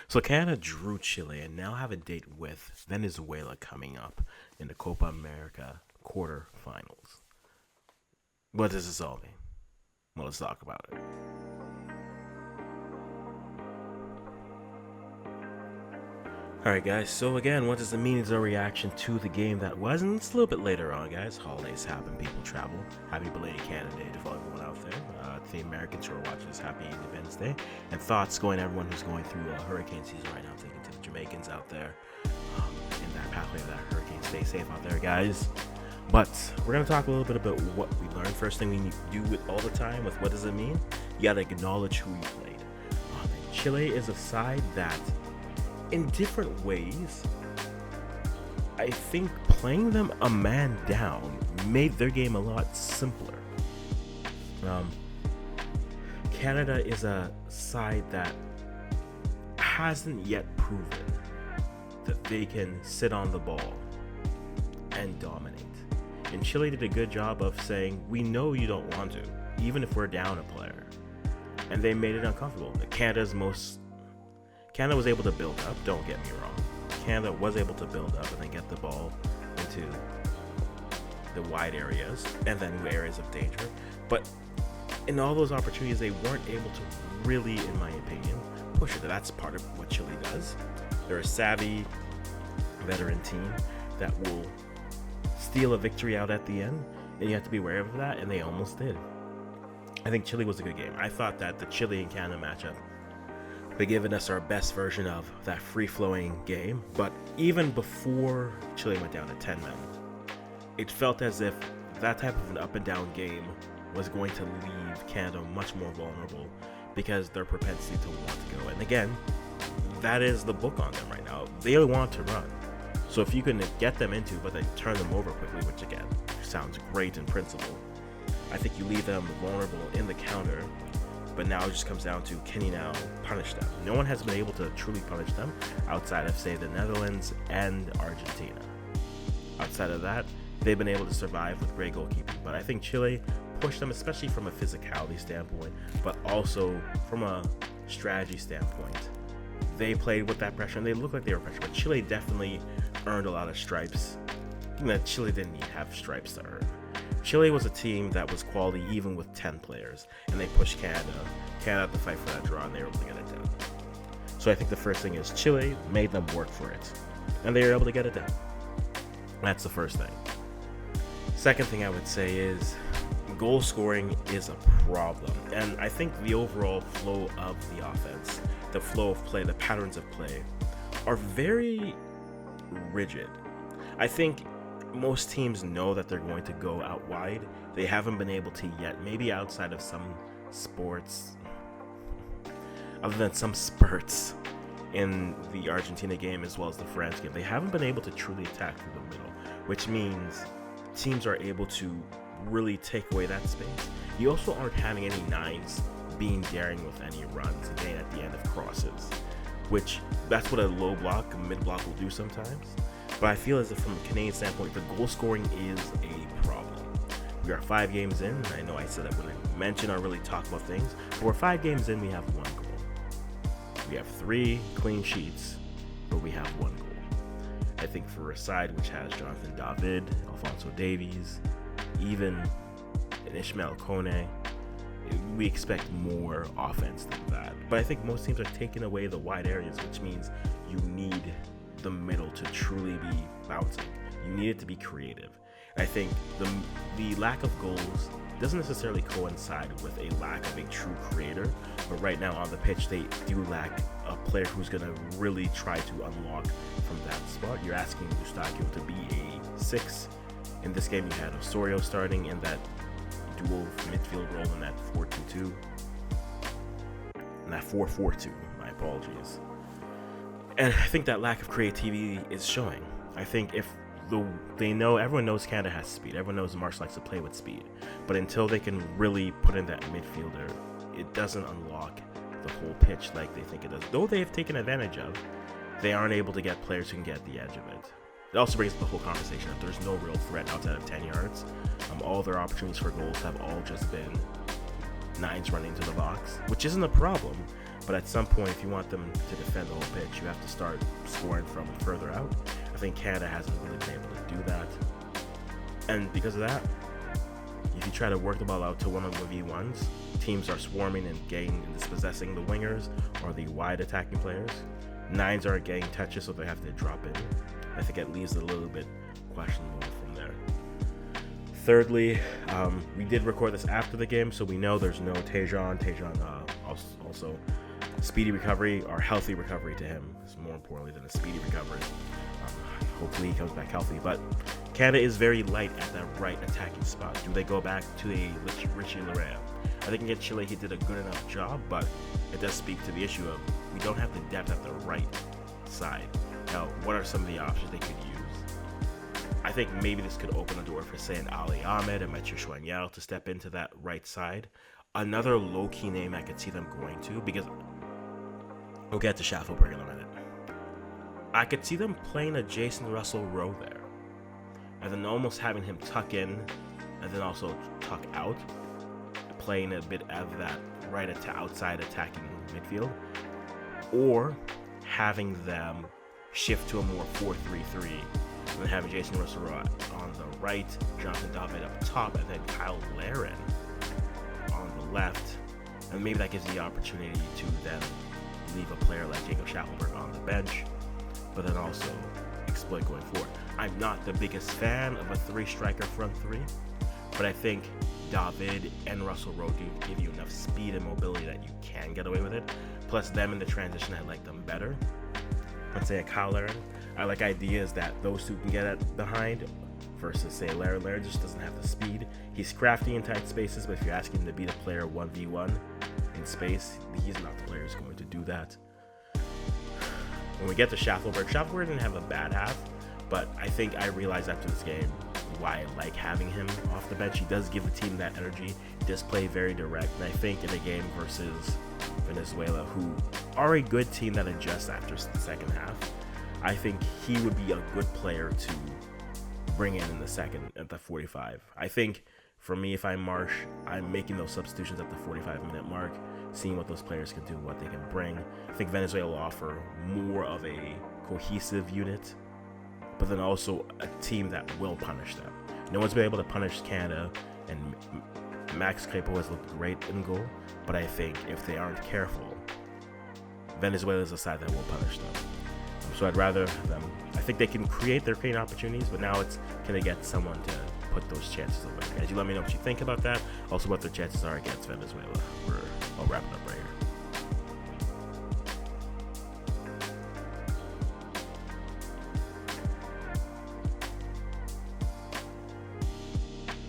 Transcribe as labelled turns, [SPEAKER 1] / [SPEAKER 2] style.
[SPEAKER 1] So Canada drew Chile and now have a date with Venezuela coming up in the Copa America quarterfinals. What does this all mean? Well, let's talk about it. Alright guys, so again, what does it mean is a reaction to the game that was, and it's a little bit later on guys. Holidays happen, people travel. Happy belated Canada Day to everyone out there. To the Americans who are watching this, happy Independence Day. And thoughts going to everyone who's going through hurricane season right now, thinking to the Jamaicans out there in that pathway of that hurricane. Stay safe out there guys. But we're going to talk a little bit about what we learned. First thing we do with all the time with what does it mean? You got to acknowledge who you played. Chile is a side that in different ways, I think playing them a man down made their game a lot simpler. Canada is a side that hasn't yet proven that they can sit on the ball and dominate. And Chile did a good job of saying, we know you don't want to, even if we're down a player. And they made it uncomfortable. Canada was able to build up, don't get me wrong. Canada was able to build up and then get the ball into the wide areas and then new areas of danger. But in all those opportunities, they weren't able to really, in my opinion, push it. That's part of what Chile does. They're a savvy veteran team that will steal a victory out at the end, and you have to be aware of that, and they almost did. I think Chile was a good game. I thought that the Chile and Canada matchup, they given us our best version of that free-flowing game. But even before Chile went down to 10 men, it felt as if that type of an up-and-down game was going to leave Canada much more vulnerable because their propensity to want to go. And again, that is the book on them right now. They want to run. So if you can get them into, but then turn them over quickly, which again, sounds great in principle, I think you leave them vulnerable in the counter. But now it just comes down to, can you now punish them? No one has been able to truly punish them outside of, say, the Netherlands and Argentina. Outside of that, they've been able to survive with great goalkeeping. But I think Chile pushed them, especially from a physicality standpoint, but also from a strategy standpoint. They played with that pressure, and they looked like they were pressured. But Chile definitely earned a lot of stripes. Chile didn't have stripes to earn. Chile was a team that was quality even with 10 players, and they pushed Canada. Canada had to fight for that draw, and they were able to get it done. So I think the first thing is Chile made them work for it, and they were able to get it done. That's the first thing. Second thing I would say is goal scoring is a problem, and I think the overall flow of the offense, the flow of play, the patterns of play are very rigid. I think most teams know that they're going to go out wide. They haven't been able to yet, maybe outside of some sports, other than some spurts in the Argentina game as well as the France game. They haven't been able to truly attack through the middle, which means teams are able to really take away that space. You also aren't having any nines being daring with any runs and getting at the end of crosses, which that's what a low block, a mid block will do sometimes. But I feel as if from a Canadian standpoint, the goal scoring is a problem. We are 5 games in. I know I said I wouldn't mention or really talk about things, but we're 5 games in, we have 1 goal. We have 3 clean sheets, but we have 1 goal. I think for a side which has Jonathan David, Alphonso Davies, even an Ishmael Kone, we expect more offense than that. But I think most teams are taking away the wide areas, which means you need the middle to truly be bouncing. You need it to be creative. I think the lack of goals doesn't necessarily coincide with a lack of a true creator, but right now on the pitch they do lack a player who's going to really try to unlock from that spot. You're asking Eustáquio to be a 6. In this game you had Osorio starting in that dual midfield role in that 4-2-2, and that 4-4-2, my apologies. And I think that lack of creativity is showing. I think if everyone knows Canada has speed. Everyone knows Marsh likes to play with speed. But until they can really put in that midfielder, it doesn't unlock the whole pitch like they think it does. Though they have taken advantage of, they aren't able to get players who can get the edge of it. It also brings up the whole conversation that there's no real threat outside of 10 yards. All their opportunities for goals have all just been nines running into the box, which isn't a problem. But at some point, if you want them to defend the whole pitch, you have to start scoring from further out. I think Canada hasn't really been able to do that. And because of that, if you try to work the ball out to one-on-1v1s, teams are swarming and dispossessing the wingers or the wide attacking players. Nines aren't getting touches, so they have to drop in. I think it leaves it a little bit questionable from there. Thirdly, we did record this after the game, so we know there's no Tejan. Also speedy recovery or healthy recovery to him is more importantly than a speedy recovery. Hopefully he comes back healthy. But Canada is very light at that right attacking spot. Do they go back to a Richie Larea? I think against Chile he did a good enough job, but it does speak to the issue of we don't have the depth at the right side. Now, what are some of the options they could use? I think maybe this could open a door for, say, an Ali Ahmed and Mathieu Chouanière to step into that right side. Another low-key name I could see them going to, because we'll get to Schaffelberg in a minute. I could see them playing a Jason Russell Rowe there, and then almost having him tuck in and then also tuck out, playing a bit of that right outside attacking midfield, or having them shift to a more 4-3-3 and having Jason Russell Rowe on the right, Jonathan David up top, and then Kyle Larin on the left. And maybe that gives you the opportunity to then leave a player like Jacob Schaffelberg on the bench, but then also exploit going forward. I'm not the biggest fan of a three-striker front three, but I think David and Russell Rowe do give you enough speed and mobility that you can get away with it. Plus them in the transition, I like them better. Let's say a Kyle Larin. I like ideas that those two can get at behind versus, say, Larin. Larin just doesn't have the speed. He's crafty in tight spaces, but if you're asking him to beat a player 1v1 in space, he's not the player who's going to do that. When we get to Schaffelberg didn't have a bad half, but I think I realized after this game why I like having him off the bench. He does give the team that energy. He does play very direct, and I think in a game versus Venezuela, who are a good team that adjusts after the second half, I think he would be a good player to bring in the second at the 45. I think for me, if I'm Marsh, I'm making those substitutions at the 45-minute mark, seeing what those players can do, what they can bring. I think Venezuela will offer more of a cohesive unit, but then also a team that will punish them. No one's been able to punish Canada, and Max Crepeau has looked great in goal, but I think if they aren't careful, Venezuela is the side that will punish them. So I'd rather them, I think they can create their creating opportunities, but now it's, can they get someone to put those chances away? Guys, you let me know what you think about that. Also, what their chances are against Venezuela. I'll wrap it up right here.